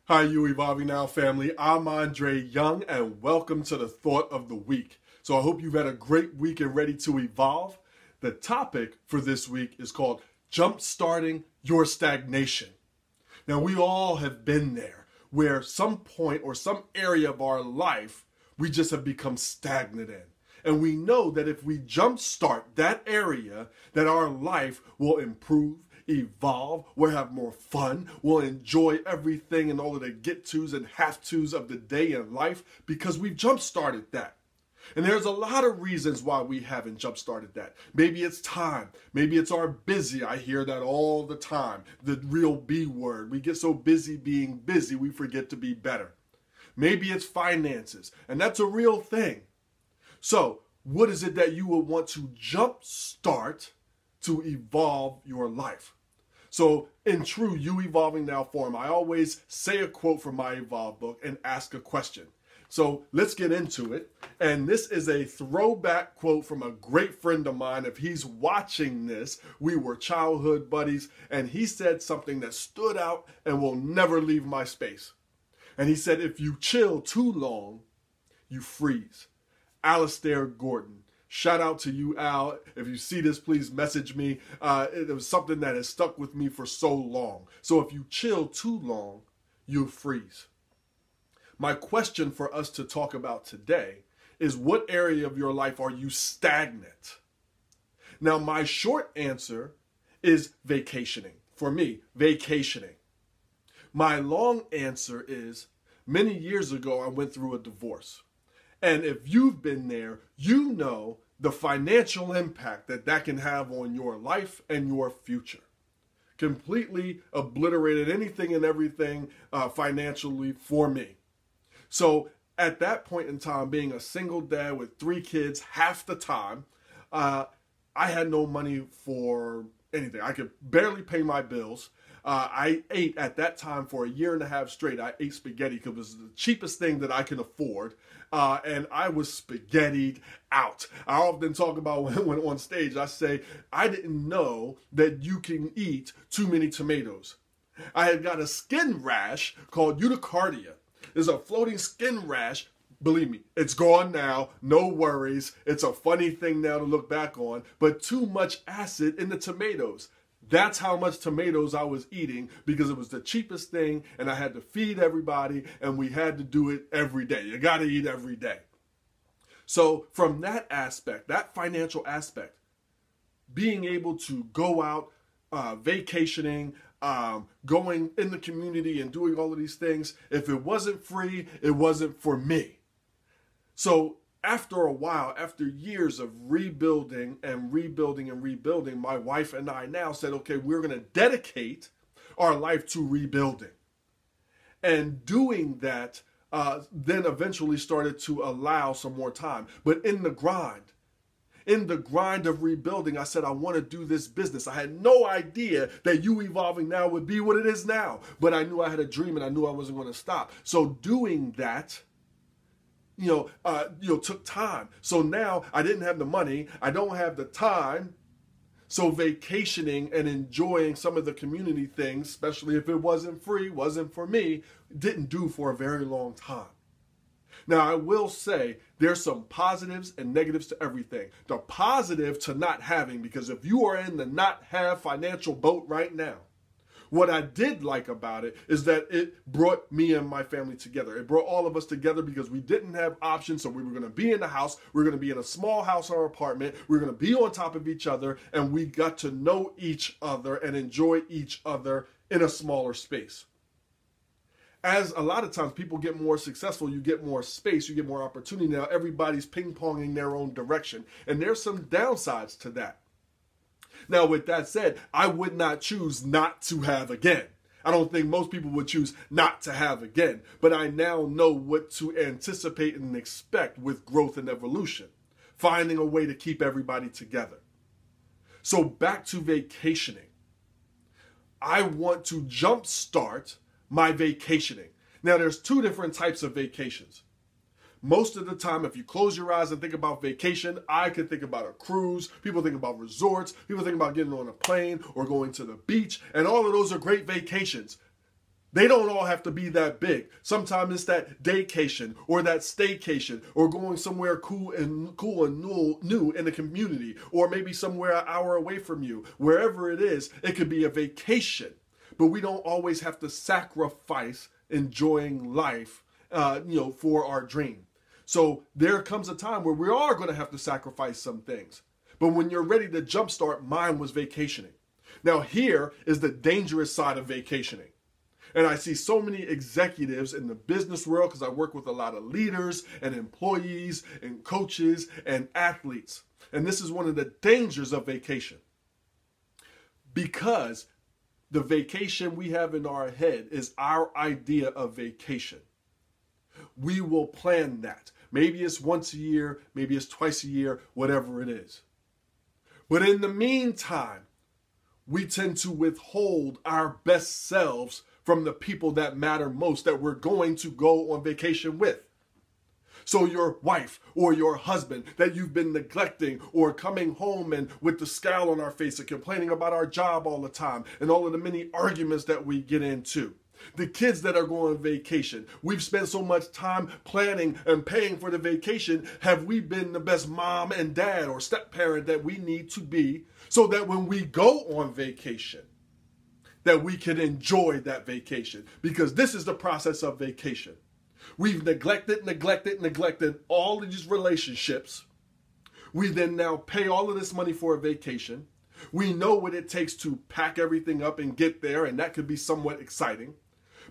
Hi, you Evolving Now family. I'm Andre Young, and welcome to the Thought of the Week. So I hope you've had a great week and ready to evolve. The topic for this week is called Jumpstarting Your Stagnation. Now, we all have been there, where some point or some area of our life, we just have become stagnant in. And we know that if we jumpstart that area, that our life will improve, evolve, we'll have more fun, we'll enjoy everything and all of the get-tos and have-tos of the day and life because we've jump-started that. And there's a lot of reasons why we haven't jump-started that. Maybe it's time. Maybe it's our busy. I hear that all the time, the real B word. We get so busy being busy, we forget to be better. Maybe it's finances, and that's a real thing. So, what is it that you would want to jump-start to evolve your life? So in true You Evolving Now form, I always say a quote from my Evolve book and ask a question. So let's get into it. And this is a throwback quote from a great friend of mine. If he's watching this, we were childhood buddies, and he said something that stood out and will never leave my space. And he said, if you chill too long, you freeze. Alistair Gordon. Shout out to you, Al. If you see this, please message me. It was something that has stuck with me for so long. So if you chill too long, you'll freeze. My question for us to talk about today is, what area of your life are you stagnant? Now, my short answer is vacationing. For me, vacationing. My long answer is, many years ago, I went through a divorce. And if you've been there, you know the financial impact that that can have on your life and your future. Completely obliterated anything and everything financially for me. So at that point in time, being a single dad with 3 kids half the time, I had no money for anything. I could barely pay my bills. I ate at that time for a year and a half straight. I ate spaghetti because it was the cheapest thing that I could afford. And I was spaghettied out. I often talk about when on stage, I say, I didn't know that you can eat too many tomatoes. I had got a skin rash called urticaria. It's a floating skin rash. Believe me, it's gone now. No worries. It's a funny thing now to look back on. But too much acid in the tomatoes. That's how much tomatoes I was eating because it was the cheapest thing and I had to feed everybody and we had to do it every day. You got to eat every day. So from that aspect, that financial aspect, being able to go out, vacationing, going in the community and doing all of these things, if it wasn't free, it wasn't for me. So after a while, after years of rebuilding, my wife and I now said, okay, we're going to dedicate our life to rebuilding. And doing that then eventually started to allow some more time. But in the grind of rebuilding, I said, I want to do this business. I had no idea that You Evolving Now would be what it is now. But I knew I had a dream and I knew I wasn't going to stop. So doing that, took time. So now I didn't have the money. I don't have the time. So vacationing and enjoying some of the community things, especially if it wasn't free, wasn't for me, didn't do for a very long time. Now, I will say there's some positives and negatives to everything. The positive to not having, because if you are in the not have financial boat right now, what I did like about it is that it brought me and my family together. It brought all of us together because we didn't have options. So we were going to be in the house. We were going to be in a small house or apartment. We were going to be on top of each other. And we got to know each other and enjoy each other in a smaller space. As a lot of times people get more successful, you get more space, you get more opportunity. Now everybody's ping-ponging their own direction. And there's some downsides to that. Now, with that said, I would not choose not to have again. I don't think most people would choose not to have again. But I now know what to anticipate and expect with growth and evolution. Finding a way to keep everybody together. So back to vacationing. I want to jumpstart my vacationing. Now, there's 2 different types of vacations. Most of the time, if you close your eyes and think about vacation, I can think about a cruise. People think about resorts. People think about getting on a plane or going to the beach. And all of those are great vacations. They don't all have to be that big. Sometimes it's that daycation or that staycation or going somewhere cool and new in the community, or maybe somewhere an hour away from you. Wherever it is, it could be a vacation. But we don't always have to sacrifice enjoying life, for our dream. So there comes a time where we are going to have to sacrifice some things. But when you're ready to jumpstart, mine was vacationing. Now here is the dangerous side of vacationing. And I see so many executives in the business world, because I work with a lot of leaders and employees and coaches and athletes. And this is one of the dangers of vacation. Because the vacation we have in our head is our idea of vacation. We will plan that. Maybe it's once a year, maybe it's twice a year, whatever it is. But in the meantime, we tend to withhold our best selves from the people that matter most, that we're going to go on vacation with. So your wife or your husband that you've been neglecting, or coming home and with the scowl on our face and complaining about our job all the time and all of the many arguments that we get into. The kids that are going on vacation. We've spent so much time planning and paying for the vacation. Have we been the best mom and dad or step parent that we need to be, so that when we go on vacation, that we can enjoy that vacation? Because this is the process of vacation. We've neglected all of these relationships. We then now pay all of this money for a vacation. We know what it takes to pack everything up and get there, and that could be somewhat exciting.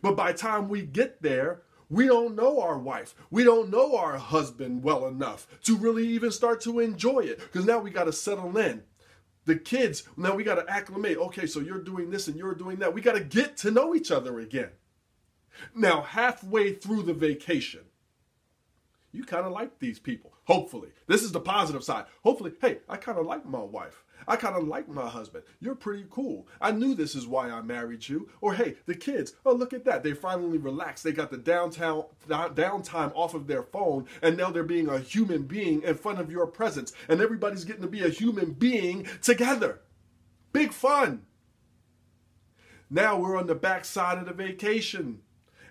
But by the time we get there, we don't know our wife. We don't know our husband well enough to really even start to enjoy it, because now we got to settle in. The kids, now we got to acclimate. Okay, so you're doing this and you're doing that. We got to get to know each other again. Now, halfway through the vacation, you kind of like these people. Hopefully. This is the positive side. Hopefully, hey, I kind of like my wife. I kind of like my husband. You're pretty cool. I knew this is why I married you. Or hey, the kids, oh, look at that. They finally relaxed. They got the downtime off of their phone, and now they're being a human being in front of your presence. And everybody's getting to be a human being together. Big fun. Now we're on the backside of the vacation.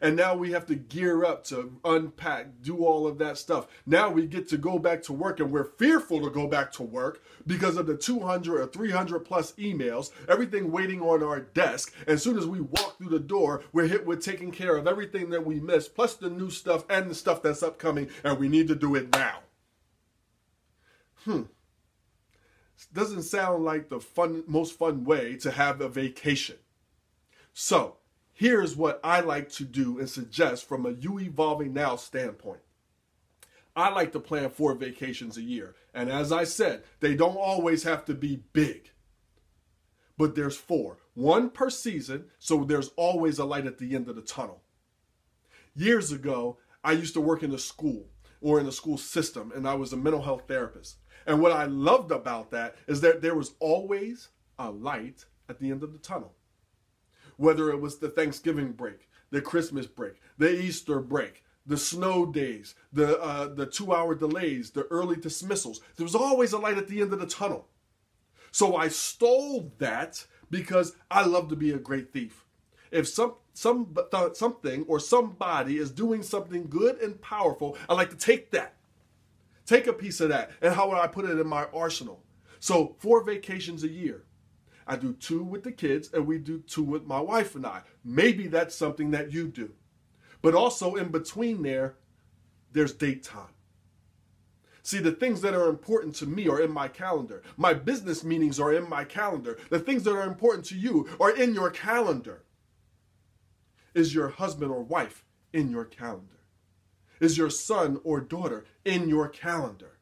And now we have to gear up to unpack, do all of that stuff. Now we get to go back to work, and we're fearful to go back to work because of the 200 or 300 plus emails, everything waiting on our desk. And as soon as we walk through the door, we're hit with taking care of everything that we missed, plus the new stuff and the stuff that's upcoming, and we need to do it now. Doesn't sound like the most fun way to have a vacation. So, here's what I like to do and suggest from a You Evolving Now standpoint. I like to plan 4 vacations a year. And as I said, they don't always have to be big. But there's 4. 1 per season, so there's always a light at the end of the tunnel. Years ago, I used to work in a school or in the school system, and I was a mental health therapist. And what I loved about that is that there was always a light at the end of the tunnel. Whether it was the Thanksgiving break, the Christmas break, the Easter break, the snow days, the 2-hour delays, the early dismissals, there was always a light at the end of the tunnel. So I stole that because I love to be a great thief. If something or somebody is doing something good and powerful, I like to take that. Take a piece of that. And how would I put it in my arsenal? So 4 vacations a year. I do 2 with the kids, and we do 2 with my wife and I. Maybe that's something that you do. But also in between there's date time. See, the things that are important to me are in my calendar. My business meetings are in my calendar. The things that are important to you are in your calendar. Is your husband or wife in your calendar? Is your son or daughter in your calendar?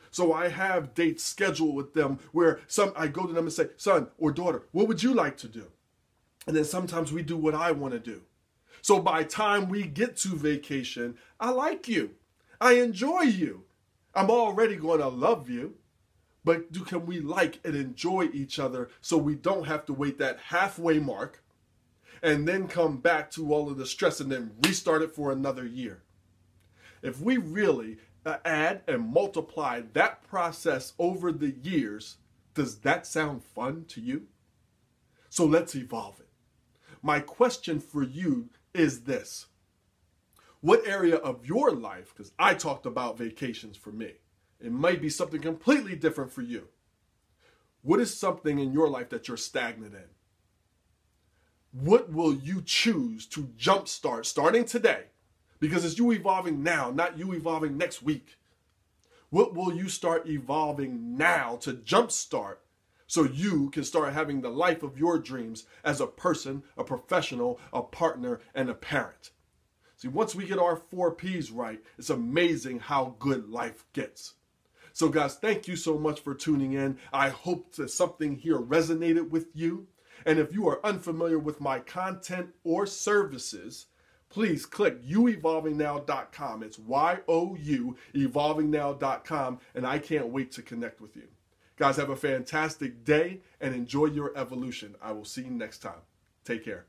So I have dates scheduled with them where I go to them and say, son or daughter, what would you like to do? And then sometimes we do what I want to do. So by the time we get to vacation, I like you. I enjoy you. I'm already going to love you. But can we like and enjoy each other so we don't have to wait that halfway mark and then come back to all of the stress and then restart it for another year? If we really add and multiply that process over the years, does that sound fun to you? So let's evolve it. my question for you is this. What area of your life, because I talked about vacations for me, it might be something completely different for you. What is something in your life that you're stagnant in? What will you choose to jumpstart starting today? Because it's you evolving now, not you evolving next week. What will you start evolving now to jumpstart so you can start having the life of your dreams as a person, a professional, a partner, and a parent? See, once we get our 4 P's right, it's amazing how good life gets. So guys, thank you so much for tuning in. I hope that something here resonated with you. And if you are unfamiliar with my content or services, please click youevolvingnow.com. It's YOU, evolvingnow.com, and I can't wait to connect with you. Guys, have a fantastic day and enjoy your evolution. I will see you next time. Take care.